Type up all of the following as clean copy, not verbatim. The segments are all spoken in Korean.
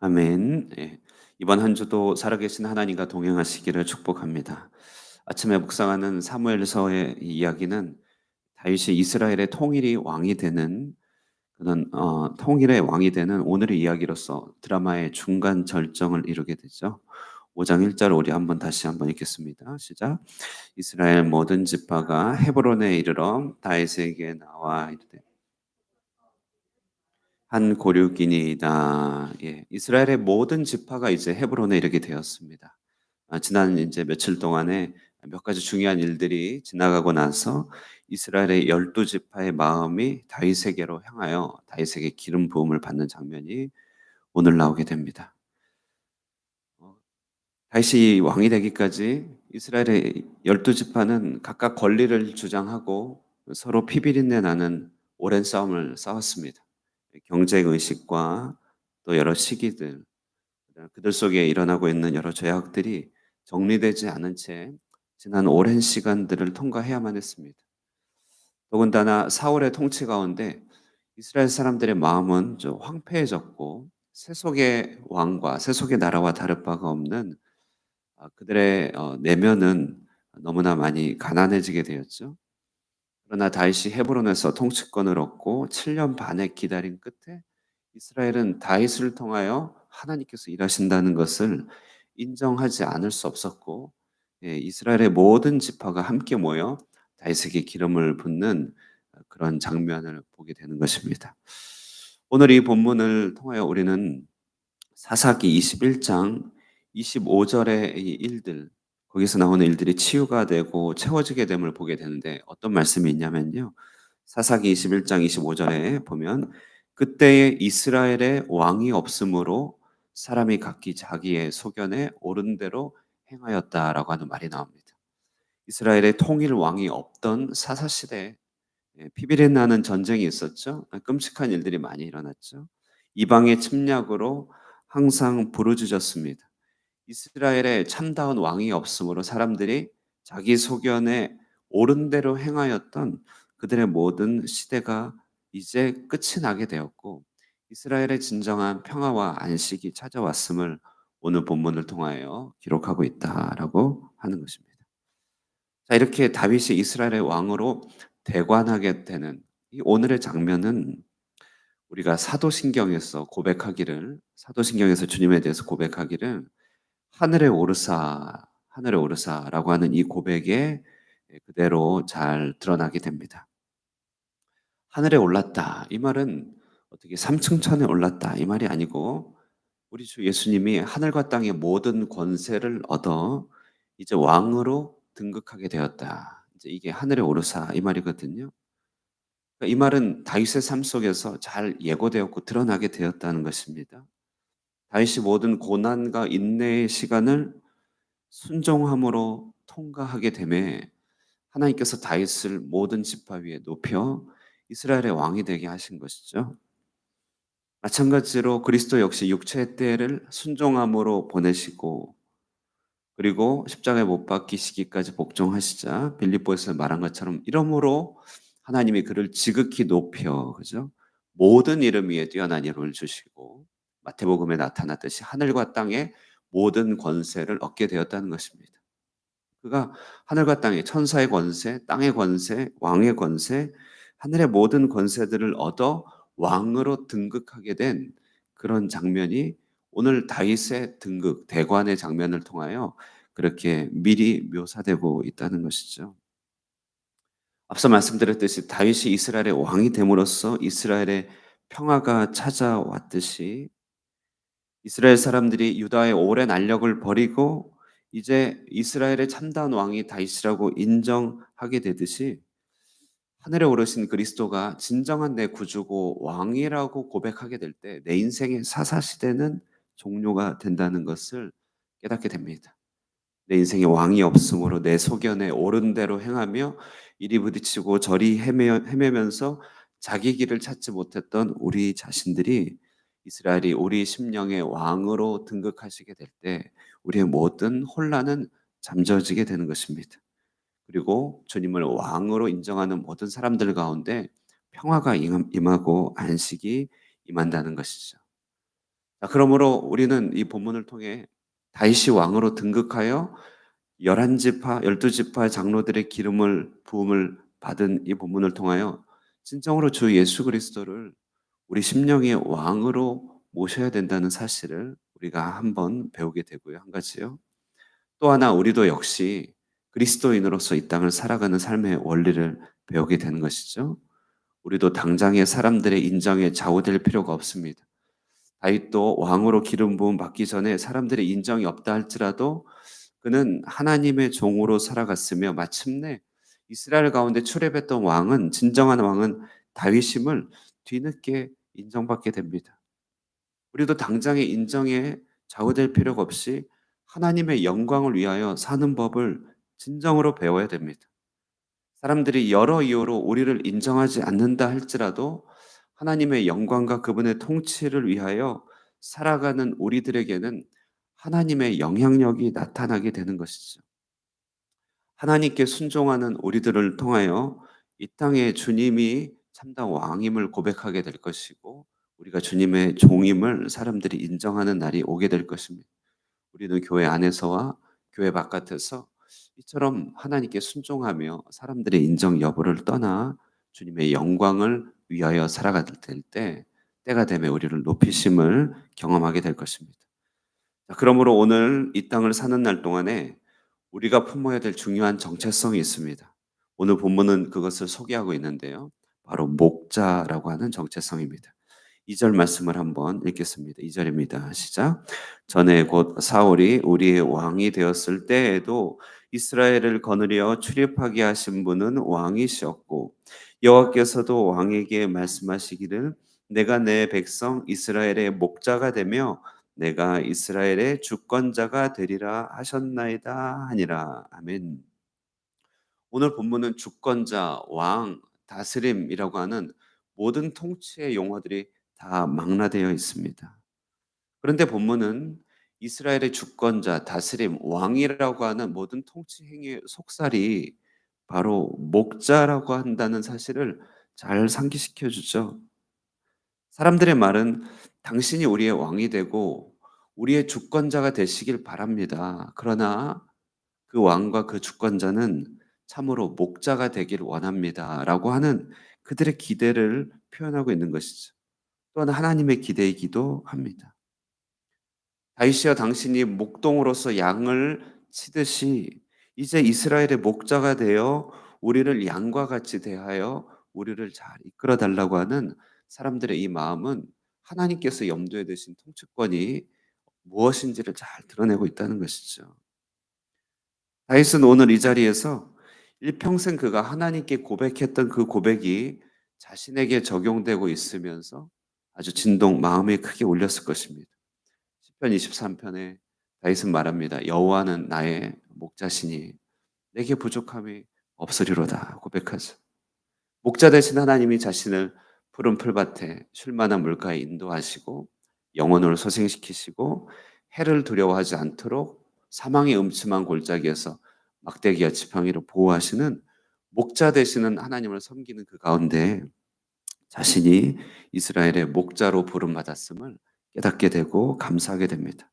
아멘. 예. 이번 한 주도 살아계신 하나님과 동행하시기를 축복합니다. 아침에 묵상하는 사무엘서의 이 이야기는 다윗이 이스라엘의 통일이 왕이 되는 그런 통일의 왕이 되는 오늘의 이야기로서 드라마의 중간 절정을 이루게 되죠. 5장 1절 우리 다시 한번 읽겠습니다. 시작. 이스라엘 모든 지파가 헤브론에 이르러 다윗에게 나와 이르되 한 고륙이니이다. 예. 이스라엘의 모든 지파가 이제 헤브론에 이르게 되었습니다. 지난 이제 며칠 동안에 몇 가지 중요한 일들이 지나가고 나서 이스라엘의 12 지파의 마음이 다윗에게로 향하여 다윗에게 기름 부음을 받는 장면이 오늘 나오게 됩니다. 어 다윗이 왕이 되기까지 이스라엘의 12 지파는 각각 권리를 주장하고 서로 피비린내 나는 오랜 싸움을 싸웠습니다. 경쟁 의식과 또 여러 시기들, 그들 속에 일어나고 있는 여러 죄악들이 정리되지 않은 채 지난 오랜 시간들을 통과해야만 했습니다. 더군다나 사울의 통치 가운데 이스라엘 사람들의 마음은 좀 황폐해졌고 세속의 왕과 세속의 나라와 다를 바가 없는 그들의 내면은 너무나 많이 가난해지게 되었죠. 그러나 다윗이 헤브론에서 통치권을 얻고 7년 반의 기다림 끝에 이스라엘은 다윗을 통하여 하나님께서 일하신다는 것을 인정하지 않을 수 없었고, 예, 이스라엘의 모든 지파가 함께 모여 다윗에게 기름을 붓는 그런 장면을 보게 되는 것입니다. 오늘 이 본문을 통하여 우리는 사사기 21장 25절의 이 일들, 거기서 나오는 일들이 치유가 되고 채워지게 됨을 보게 되는데 어떤 말씀이 있냐면요. 사사기 21장 25절에 보면 그때에 이스라엘에 왕이 없으므로 사람이 각기 자기의 소견에 옳은 대로 행하였다라고 하는 말이 나옵니다. 이스라엘에 통일 왕이 없던 사사 시대에 피비린 나는 전쟁이 있었죠. 끔찍한 일들이 많이 일어났죠. 이방의 침략으로 항상 부르짖었습니다. 이스라엘에 참다운 왕이 없으므로 사람들이 자기 소견에 옳은 대로 행하였던 그들의 모든 시대가 이제 끝이 나게 되었고 이스라엘의 진정한 평화와 안식이 찾아왔음을 오늘 본문을 통하여 기록하고 있다라고 하는 것입니다. 자, 이렇게 다윗이 이스라엘의 왕으로 대관하게 되는 이 오늘의 장면은 우리가 사도신경에서 주님에 대해서 고백하기를 하늘에 오르사라고 하는 이 고백에 그대로 잘 드러나게 됩니다. 하늘에 올랐다. 이 말은 어떻게 삼층천에 올랐다. 이 말이 아니고 우리 주 예수님이 하늘과 땅의 모든 권세를 얻어 이제 왕으로 등극하게 되었다. 이제 이게 하늘에 오르사 이 말이거든요. 그러니까 이 말은 다윗의 삶 속에서 잘 예고되었고 드러나게 되었다는 것입니다. 다윗이 모든 고난과 인내의 시간을 순종함으로 통과하게 되매 하나님께서 다윗을 모든 지파 위에 높여 이스라엘의 왕이 되게 하신 것이죠. 마찬가지로 그리스도 역시 육체의 때를 순종함으로 보내시고 그리고 십자가에 못 박히시기까지 복종하시자 빌립보에서 말한 것처럼 이러므로 하나님이 그를 지극히 높여 그죠? 모든 이름 위에 뛰어난 이름을 주시고 마태복음에 나타났듯이 하늘과 땅의 모든 권세를 얻게 되었다는 것입니다. 그가 하늘과 땅의 천사의 권세, 땅의 권세, 왕의 권세, 하늘의 모든 권세들을 얻어 왕으로 등극하게 된 그런 장면이 오늘 다윗의 등극, 대관의 장면을 통하여 그렇게 미리 묘사되고 있다는 것이죠. 앞서 말씀드렸듯이 다윗이 이스라엘의 왕이 됨으로써 이스라엘의 평화가 찾아왔듯이 이스라엘 사람들이 유다의 오랜 알력을 버리고 이제 이스라엘의 참다운 왕이 다윗이라고 인정하게 되듯이 하늘에 오르신 그리스도가 진정한 내 구주고 왕이라고 고백하게 될 때 내 인생의 사사 시대는 종료가 된다는 것을 깨닫게 됩니다. 내 인생에 왕이 없으므로 내 소견에 옳은 대로 행하며 이리 부딪히고 저리 헤매면서 자기 길을 찾지 못했던 우리 자신들이 이스라엘이 우리 심령의 왕으로 등극하시게 될 때 우리의 모든 혼란은 잠재워지게 되는 것입니다. 그리고 주님을 왕으로 인정하는 모든 사람들 가운데 평화가 임하고 안식이 임한다는 것이죠. 자, 그러므로 우리는 이 본문을 통해 다윗이 왕으로 등극하여 11지파 12지파 장로들의 기름을 부음을 받은 이 본문을 통하여 진정으로 주 예수 그리스도를 우리 심령의 왕으로 모셔야 된다는 사실을 우리가 한번 배우게 되고요. 한 가지요. 또 하나 우리도 역시 그리스도인으로서 이 땅을 살아가는 삶의 원리를 배우게 되는 것이죠. 우리도 당장의 사람들의 인정에 좌우될 필요가 없습니다. 다윗도 왕으로 기름 부음 받기 전에 사람들의 인정이 없다 할지라도 그는 하나님의 종으로 살아갔으며 마침내 이스라엘 가운데 출애굽했던 왕은 진정한 왕은 다윗임을 뒤늦게 인정받게 됩니다. 우리도 당장의 인정에 좌우될 필요가 없이 하나님의 영광을 위하여 사는 법을 진정으로 배워야 됩니다. 사람들이 여러 이유로 우리를 인정하지 않는다 할지라도 하나님의 영광과 그분의 통치를 위하여 살아가는 우리들에게는 하나님의 영향력이 나타나게 되는 것이죠. 하나님께 순종하는 우리들을 통하여 이 땅에 주님이 참다운 왕임을 고백하게 될 것이고 우리가 주님의 종임을 사람들이 인정하는 날이 오게 될 것입니다. 우리는 교회 안에서와 교회 바깥에서 이처럼 하나님께 순종하며 사람들의 인정 여부를 떠나 주님의 영광을 위하여 살아갈 때 때가 되면 우리를 높이심을 경험하게 될 것입니다. 자, 그러므로 오늘 이 땅을 사는 날 동안에 우리가 품어야 될 중요한 정체성이 있습니다. 오늘 본문은 그것을 소개하고 있는데요. 바로 목자라고 하는 정체성입니다. 2절 말씀을 한번 읽겠습니다. 2절입니다. 시작. 전에 곧 사울이 우리의 왕이 되었을 때에도 이스라엘을 거느려 출입하게 하신 분은 왕이시었고 여호와께서도 왕에게 말씀하시기를 내가 내 백성 이스라엘의 목자가 되며 내가 이스라엘의 주권자가 되리라 하셨나이다 하니라. 아멘. 오늘 본문은 주권자, 왕, 다스림이라고 하는 모든 통치의 용어들이 다 망라되어 있습니다. 그런데 본문은 이스라엘의 주권자, 다스림, 왕이라고 하는 모든 통치 행위의 속살이 바로 목자라고 한다는 사실을 잘 상기시켜 주죠. 사람들의 말은 당신이 우리의 왕이 되고 우리의 주권자가 되시길 바랍니다. 그러나 그 왕과 그 주권자는 참으로 목자가 되길 원합니다. 라고 하는 그들의 기대를 표현하고 있는 것이죠. 또한 하나님의 기대이기도 합니다. 다윗이여 당신이 목동으로서 양을 치듯이 이제 이스라엘의 목자가 되어 우리를 양과 같이 대하여 우리를 잘 이끌어 달라고 하는 사람들의 이 마음은 하나님께서 염두에 두신 통치권이 무엇인지를 잘 드러내고 있다는 것이죠. 다윗은 오늘 이 자리에서 일평생 그가 하나님께 고백했던 그 고백이 자신에게 적용되고 있으면서 아주 마음이 크게 울렸을 것입니다. 시편 23편에 다윗은 말합니다. 여호와는 나의 목자시니 내게 부족함이 없으리로다 고백하죠. 목자 되신 하나님이 자신을 푸른 풀밭에 쉴만한 물가에 인도하시고 영혼을 소생시키시고 해를 두려워하지 않도록 사망의 음침한 골짜기에서 막대기와 지팡이로 보호하시는 목자 되시는 하나님을 섬기는 그 가운데 자신이 이스라엘의 목자로 부름받았음을 깨닫게 되고 감사하게 됩니다.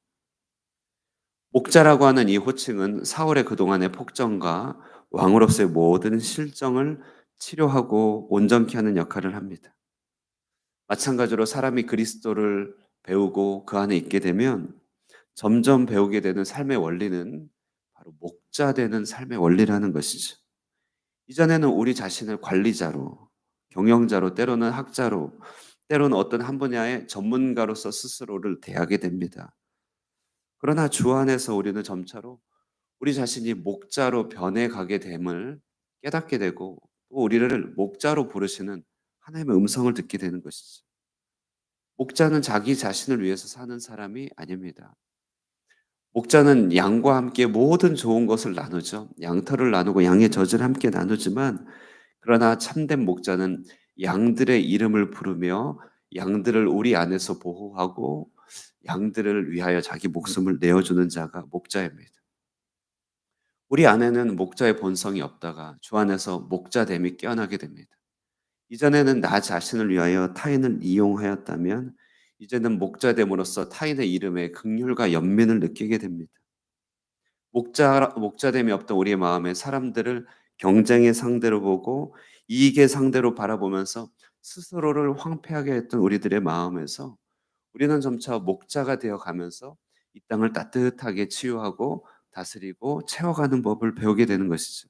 목자라고 하는 이 호칭은 사울의 그동안의 폭정과 왕으로서의 모든 실정을 치료하고 온전케 하는 역할을 합니다. 마찬가지로 사람이 그리스도를 배우고 그 안에 있게 되면 점점 배우게 되는 삶의 원리는 바로 목자 되는 삶의 원리라는 것이죠. 이전에는 우리 자신을 관리자로, 경영자로, 때로는 학자로, 때로는 어떤 한 분야의 전문가로서 스스로를 대하게 됩니다. 그러나 주 안에서 우리는 점차로 우리 자신이 목자로 변해가게 됨을 깨닫게 되고 또 우리를 목자로 부르시는 하나님의 음성을 듣게 되는 것이죠. 목자는 자기 자신을 위해서 사는 사람이 아닙니다. 목자는 양과 함께 모든 좋은 것을 나누죠. 양털을 나누고 양의 젖을 함께 나누지만 그러나 참된 목자는 양들의 이름을 부르며 양들을 우리 안에서 보호하고 양들을 위하여 자기 목숨을 내어주는 자가 목자입니다. 우리 안에는 목자의 본성이 없다가 주 안에서 목자됨이 깨어나게 됩니다. 이전에는 나 자신을 위하여 타인을 이용하였다면 이제는 목자됨으로써 타인의 이름에 긍휼과 연민을 느끼게 됩니다. 목자됨이 없던 우리의 마음에 사람들을 경쟁의 상대로 보고 이익의 상대로 바라보면서 스스로를 황폐하게 했던 우리들의 마음에서 우리는 점차 목자가 되어 가면서 이 땅을 따뜻하게 치유하고 다스리고 채워가는 법을 배우게 되는 것이죠.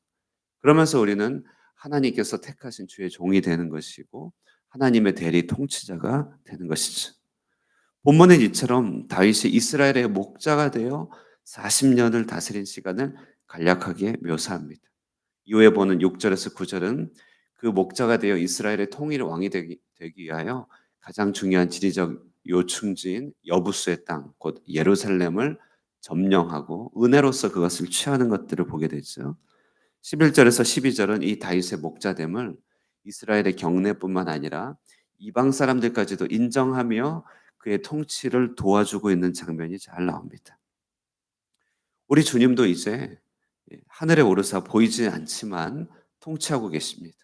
그러면서 우리는 하나님께서 택하신 주의 종이 되는 것이고 하나님의 대리 통치자가 되는 것이죠. 본문은 이처럼 다윗이 이스라엘의 목자가 되어 40년을 다스린 시간을 간략하게 묘사합니다. 이후에 보는 6절에서 9절은 그 목자가 되어 이스라엘의 통일 왕이 되기 위하여 가장 중요한 지리적 요충지인 여부수의 땅, 곧 예루살렘을 점령하고 은혜로서 그것을 취하는 것들을 보게 되죠. 11절에서 12절은 이 다윗의 목자됨을 이스라엘의 경내뿐만 아니라 이방 사람들까지도 인정하며 그의 통치를 도와주고 있는 장면이 잘 나옵니다. 우리 주님도 이제 하늘에 오르사 보이지 않지만 통치하고 계십니다.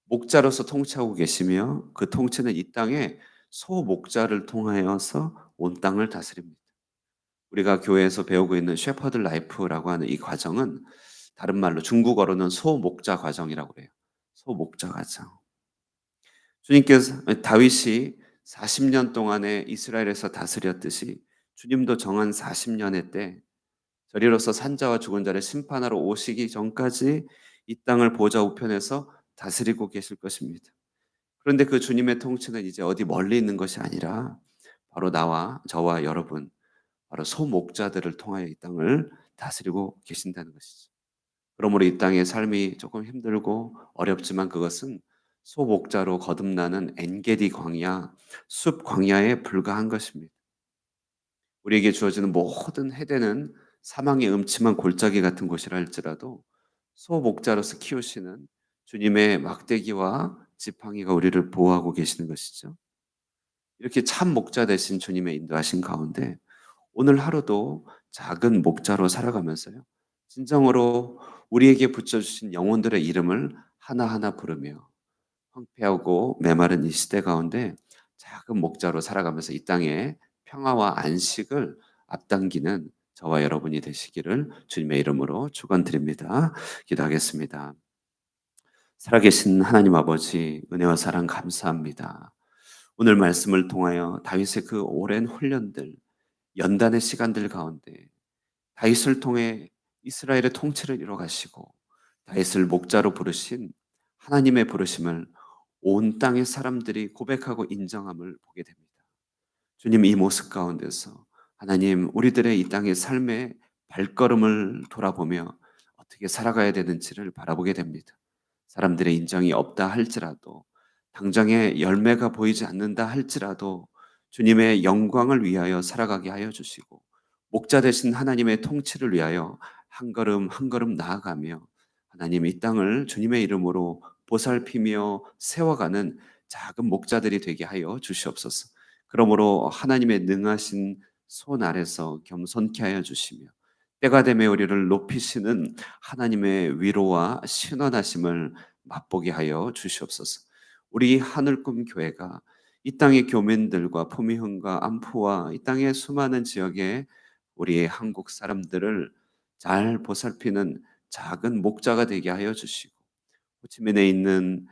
목자로서 통치하고 계시며 그 통치는 이 땅에 소목자를 통하여서 온 땅을 다스립니다. 우리가 교회에서 배우고 있는 셰퍼드 라이프라고 하는 이 과정은 다른 말로 중국어로는 소목자 과정이라고 해요. 소목자 과정. 주님께서 다윗이 40년 동안에 이스라엘에서 다스렸듯이 주님도 정한 40년의 때 저리로서 산자와 죽은 자를 심판하러 오시기 전까지 이 땅을 보좌 우편에서 다스리고 계실 것입니다. 그런데 그 주님의 통치는 이제 어디 멀리 있는 것이 아니라 바로 나와 저와 여러분, 바로 소목자들을 통하여 이 땅을 다스리고 계신다는 것이죠. 그러므로 이 땅의 삶이 조금 힘들고 어렵지만 그것은 소목자로 거듭나는 엔게디 광야, 숲 광야에 불과한 것입니다. 우리에게 주어지는 모든 해대는 사망의 음침한 골짜기 같은 곳이라 할지라도 소목자로서 키우시는 주님의 막대기와 지팡이가 우리를 보호하고 계시는 것이죠. 이렇게 참 목자 되신 주님의 인도하신 가운데 오늘 하루도 작은 목자로 살아가면서요. 진정으로 우리에게 붙여주신 영혼들의 이름을 하나하나 부르며 황폐하고 메마른 이 시대 가운데 작은 목자로 살아가면서 이 땅에 평화와 안식을 앞당기는 저와 여러분이 되시기를 주님의 이름으로 축원드립니다. 기도하겠습니다. 살아계신 하나님 아버지 은혜와 사랑 감사합니다. 오늘 말씀을 통하여 다윗의 그 오랜 훈련들, 연단의 시간들 가운데 다윗을 통해 이스라엘의 통치를 이뤄가시고 다윗을 목자로 부르신 하나님의 부르심을 온 땅의 사람들이 고백하고 인정함을 보게 됩니다. 주님 이 모습 가운데서 하나님 우리들의 이 땅의 삶의 발걸음을 돌아보며 어떻게 살아가야 되는지를 바라보게 됩니다. 사람들의 인정이 없다 할지라도 당장의 열매가 보이지 않는다 할지라도 주님의 영광을 위하여 살아가게 하여 주시고 목자 되신 하나님의 통치를 위하여 한 걸음 한 걸음 나아가며 하나님 이 땅을 주님의 이름으로 보살피며 세워가는 작은 목자들이 되게 하여 주시옵소서. 그러므로 하나님의 능하신 손 아래서 겸손케 하여 주시며 때가 되매 우리를 높이시는 하나님의 위로와 신원하심을 맛보게 하여 주시옵소서. 우리 하늘꿈 교회가 이 땅의 교민들과 포미흥과 안푸와 이 땅의 수많은 지역의 우리 한국 사람들을 잘 보살피는 작은 목자가 되게 하여 주시고 호치민에 있는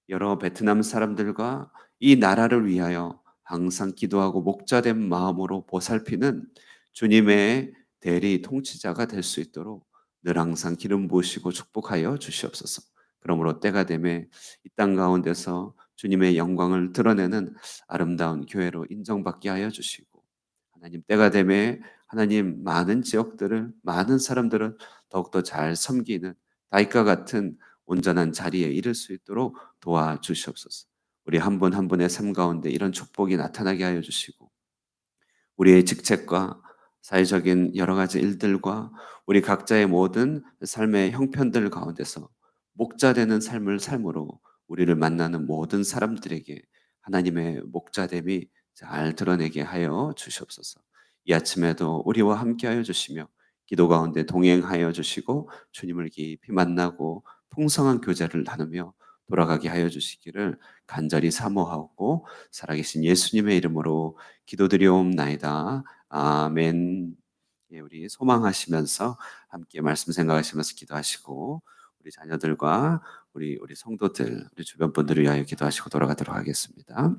여러 베트남 사람들과 이 나라를 위하여 항상 기도하고 목자된 마음으로 보살피는 주님의 대리 통치자가 될 수 있도록 늘 항상 기름 부으시고 축복하여 주시옵소서. 그러므로 때가 되매 이 땅 가운데서 주님의 영광을 드러내는 아름다운 교회로 인정받게 하여 주시고 하나님 때가 되매 하나님 많은 지역들을 많은 사람들을 더욱더 잘 섬기는 다윗과 같은 온전한 자리에 이를 수 있도록 도와주시옵소서. 우리 한 분 한 분의 삶 가운데 이런 축복이 나타나게 하여 주시고 우리의 직책과 사회적인 여러 가지 일들과 우리 각자의 모든 삶의 형편들 가운데서 목자 되는 삶을 삶으로 우리를 만나는 모든 사람들에게 하나님의 목자됨이 잘 드러내게 하여 주시옵소서. 이 아침에도 우리와 함께 하여 주시며 기도 가운데 동행하여 주시고 주님을 깊이 만나고 풍성한 교제를 나누며 돌아가게 하여 주시기를 간절히 사모하고 살아계신 예수님의 이름으로 기도드리옵나이다. 아멘. 예, 우리 소망하시면서 함께 말씀 생각하시면서 기도하시고 우리 자녀들과 우리 성도들, 우리 주변 분들을 위하여 기도하시고 돌아가도록 하겠습니다.